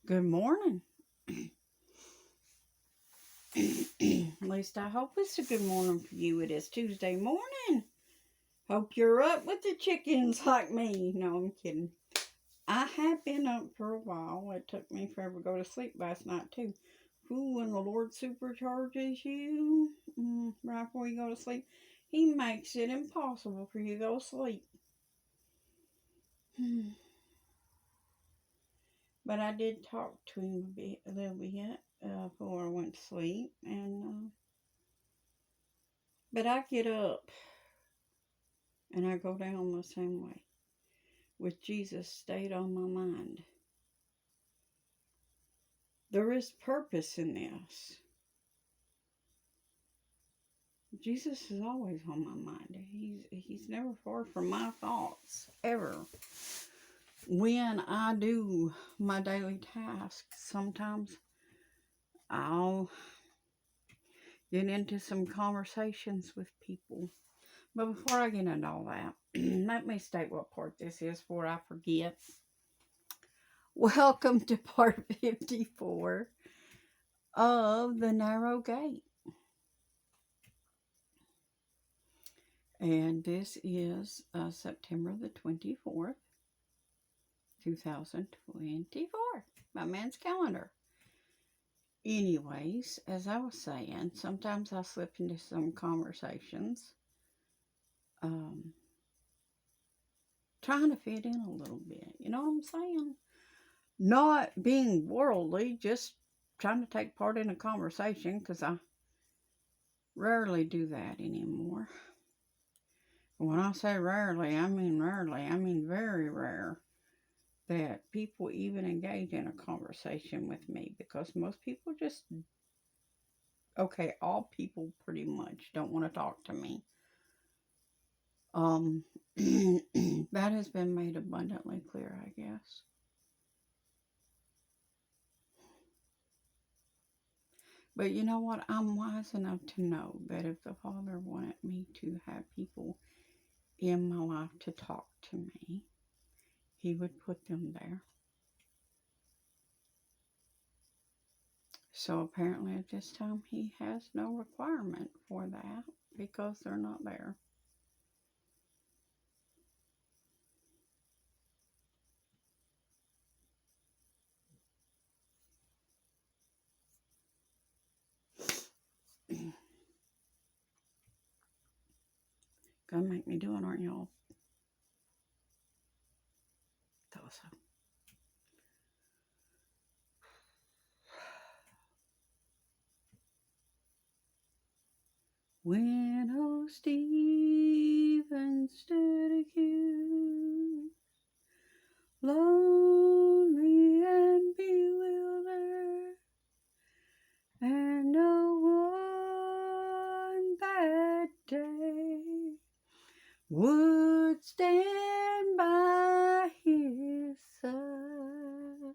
Good morning. At least I hope it's a good morning for you. It is Tuesday morning. Hope you're up with the chickens like me. No, I'm kidding. I have been up for a while. It took me forever to go to sleep last night, too. Ooh, when the Lord supercharges you right before you go to sleep, He makes it impossible for you to go to sleep. But I did talk to Him a little bit before I went to sleep, and but I get up and I go down the same way, with Jesus stayed on my mind. There is purpose in this. Jesus is always on my mind. He's never far from my thoughts, ever. When I do my daily tasks, sometimes I'll get into some conversations with people. But before I get into all that, let me state what part this is before I forget. Welcome to part 54 of The Narrow Gate. And this is September the 24th, 2024, my man's calendar. Anyways, as I was saying, sometimes I slip into some conversations, trying to fit in a little bit. You know what I'm saying? Not being worldly, just trying to take part in a conversation, because I rarely do that anymore. When I say rarely, I mean rarely. I mean very rare that people even engage in a conversation with me, because most people just, okay, all people pretty much don't want to talk to me. That has been made abundantly clear, I guess. But you know what? I'm wise enough to know that if the Father wanted me to have people in my life to talk to me, He would put them there. So apparently at this time He has no requirement for that, because they're not there. Gonna make me do it, aren't y'all? Thought so. When old Stephen stood accused, lonely and bewildered, and no one that day would stand by his side,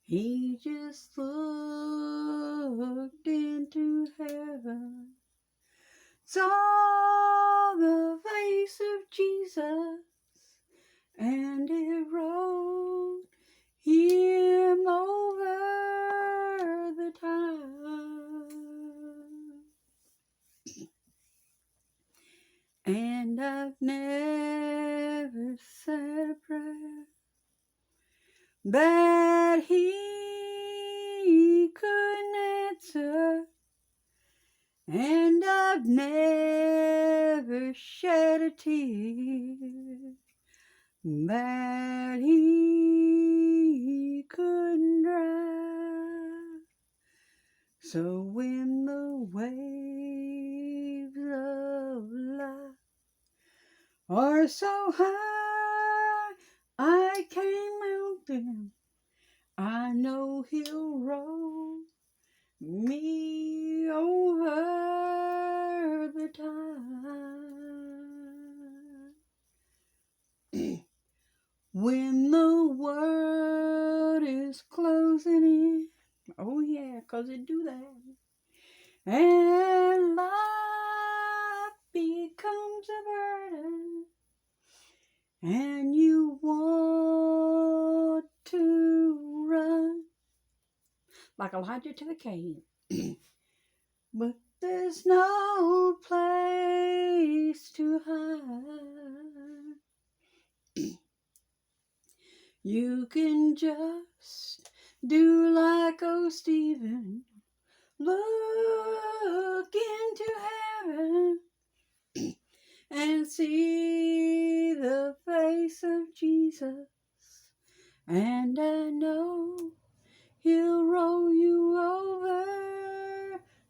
he just looked into heaven, saw the face of Jesus, and it rolled him over the time. And I've never said a prayer that He couldn't answer, and I've never shed a tear that He couldn't dry. So when the waves of life are so high I can't mount them, I know He'll roll me over the tide. When the world is closing in, oh yeah, 'cause it do that, and life becomes a burden, and you want to run, like Elijah to the cave. But there's no place to hide. You can just do like old Stephen. Look into heaven and see the face of Jesus. And I know He'll roll you over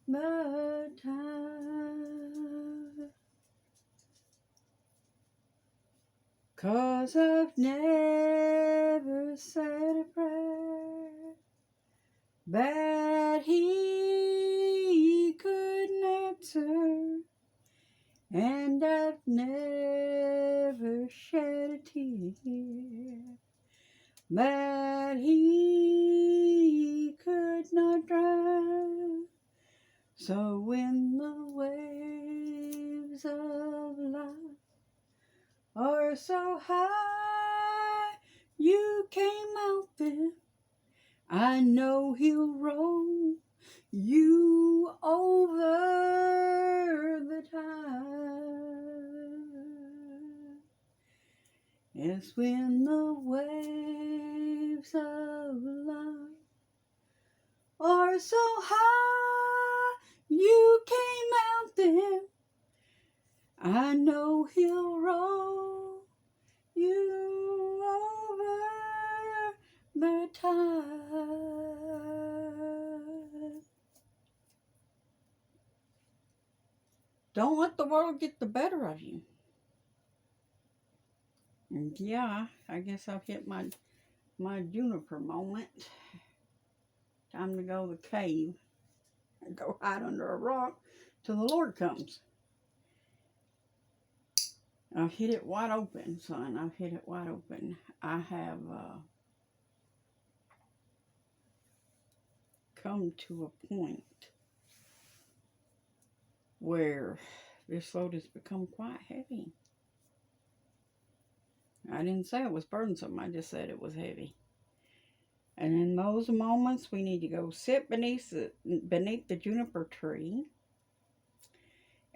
the time. 'Cause I've never said a prayer that He couldn't answer, and I've never shed a tear that He could not dry. So when the waves of life are so high, you came out then, I know He'll roll you over the tide. Yes, when the waves of life are so high, you came out then, I know He'll roll you over the tide. Don't let the world get the better of you. And yeah, I guess I've hit my juniper moment. Time to go to the cave and go hide under a rock till the Lord comes. I've hit it wide open, son. I've hit it wide open. I have come to a point where this load has become quite heavy. I didn't say it was burdensome. I just said it was heavy. And in those moments, we need to go sit beneath the juniper tree.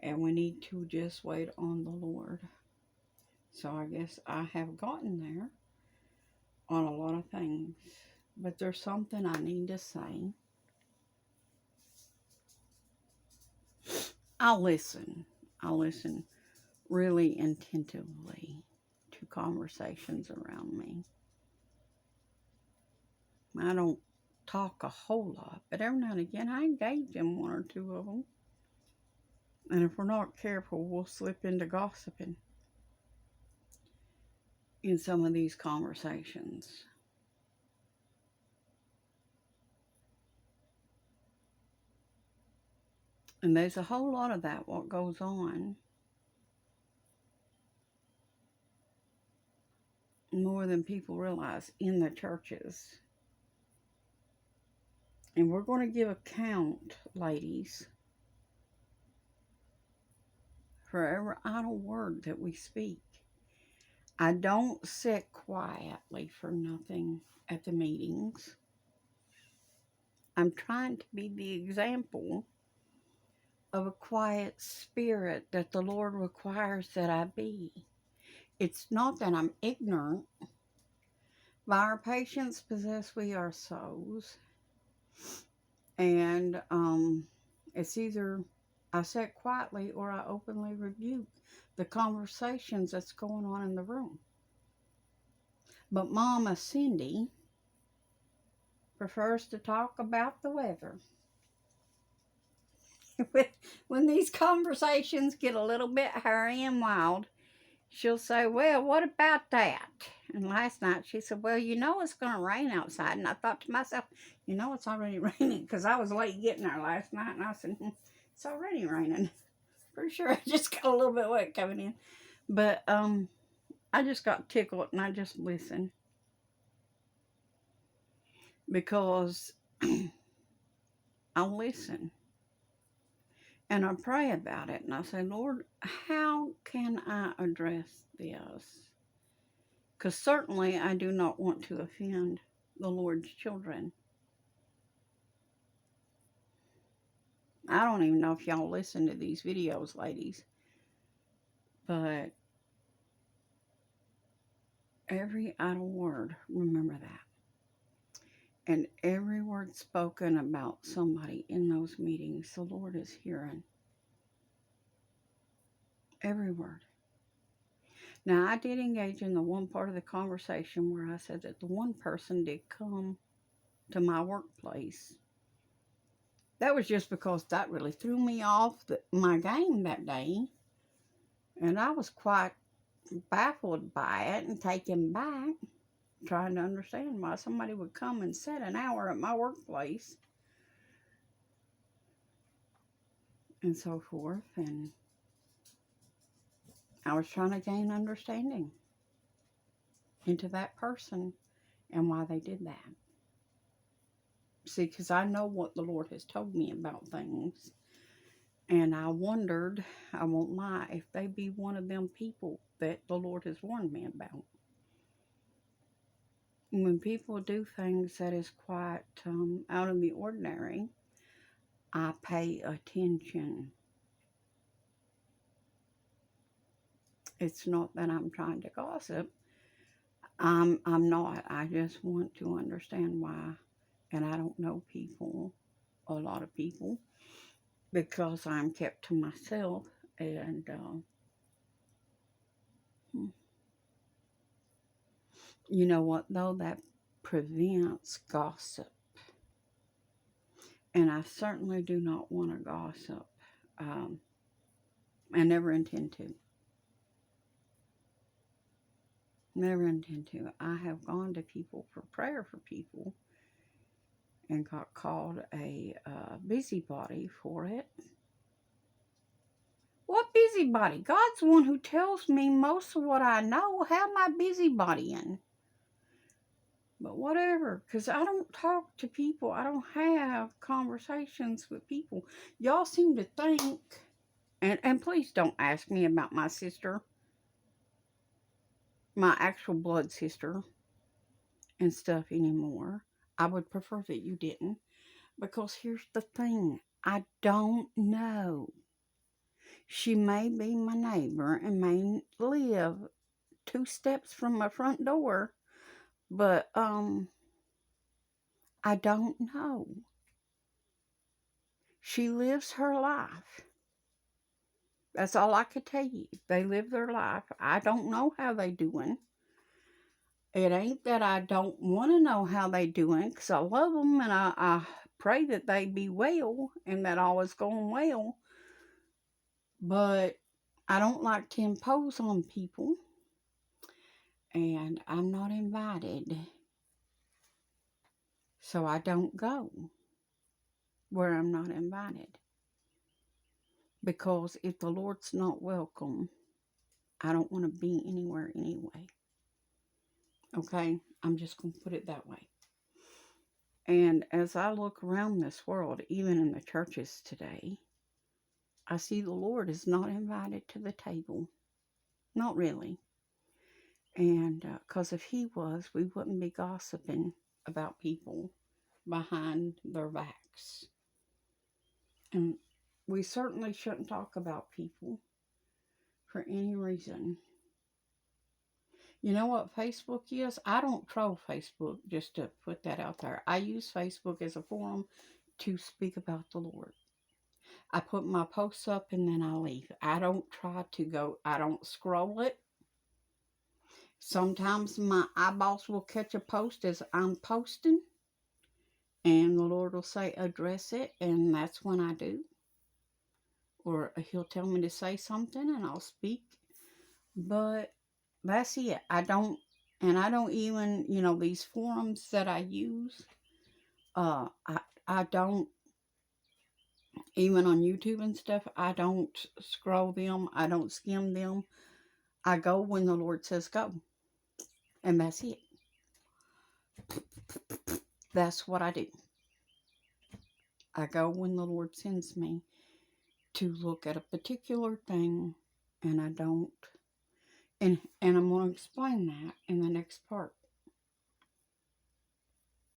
And we need to just wait on the Lord. So I guess I have gotten there on a lot of things. But there's something I need to say. I'll listen really attentively to conversations around me. I don't talk a whole lot, but every now and again I engage in one or two of them. And if we're not careful, we'll slip into gossiping in some of these conversations. And there's a whole lot of that, what goes on. More than people realize in the churches. And we're going to give account, ladies, for every idle word that we speak. I don't sit quietly for nothing at the meetings. I'm trying to be the example of a quiet spirit that the Lord requires that I be. It's not that I'm ignorant. By our patience possess we our souls. And it's either I sit quietly or I openly rebuke the conversations that's going on in the room. But Mama Cindy prefers to talk about the weather. When these conversations get a little bit hairy and wild, she'll say, well, what about that? And last night she said, well, you know it's going to rain outside. And I thought to myself, you know it's already raining, because I was late getting there last night. And I said, it's already raining. Pretty sure I just got a little bit wet coming in. But I just got tickled and I just listened. Because I'll listen. And I pray about it. And I say, Lord, how can I address this? Because certainly I do not want to offend the Lord's children. I don't even know if y'all listen to these videos, ladies. But every idle word, remember that. And every word spoken about somebody in those meetings, the Lord is hearing. Every word. Now, I did engage in the one part of the conversation where I said that the one person did come to my workplace. That was just because that really threw me off my game that day. And I was quite baffled by it and taken back, trying to understand why somebody would come and sit an hour at my workplace and so forth. And I was trying to gain understanding into that person and why they did that. See, because I know what the Lord has told me about things. And I wondered, I won't lie, if they be one of them people that the Lord has warned me about. When people do things that is quite out of the ordinary, I pay attention. It's not that I'm trying to gossip. I'm not. I just want to understand why. And I don't know people, a lot of people, because I'm kept to myself. And you know what, though? That prevents gossip. And I certainly do not want to gossip. I never intend to. Never intend to. I have gone to people for prayer for people and got called a busybody for it. What busybody? God's the one who tells me most of what I know. How am I busybodying? But whatever, because I don't talk to people. I don't have conversations with people. Y'all seem to think, and please don't ask me about my sister, my actual blood sister and stuff anymore. I would prefer that you didn't, because here's the thing. I don't know. She may be my neighbor and may live 2 steps from my front door, but I don't know. She lives her life. That's all I could tell you. They live their life. I don't know how they doing. It ain't that I don't want to know how they doing, because I love them and I pray that they be well and that all is going well. But I don't like to impose on people, and I'm not invited. So I don't go where I'm not invited. Because if the Lord's not welcome, I don't want to be anywhere anyway. Okay? I'm just going to put it that way. And as I look around this world, even in the churches today, I see the Lord is not invited to the table. Not really. And because if he was, we wouldn't be gossiping about people behind their backs. And we certainly shouldn't talk about people for any reason. You know what Facebook is? I don't troll Facebook, just to put that out there. I use Facebook as a forum to speak about the Lord. I put my posts up and then I leave. I don't try to go, I don't scroll it. Sometimes my eyeballs will catch a post as I'm posting, and the Lord will say, address it, and that's when I do. Or he'll tell me to say something and I'll speak. But that's it. I don't even, these forums that I use, I don't, even on YouTube and stuff, I don't scroll them. I don't skim them. I go when the Lord says go. And that's it. That's what I do. I go when the Lord sends me to look at a particular thing, and I don't. And I'm going to explain that in the next part.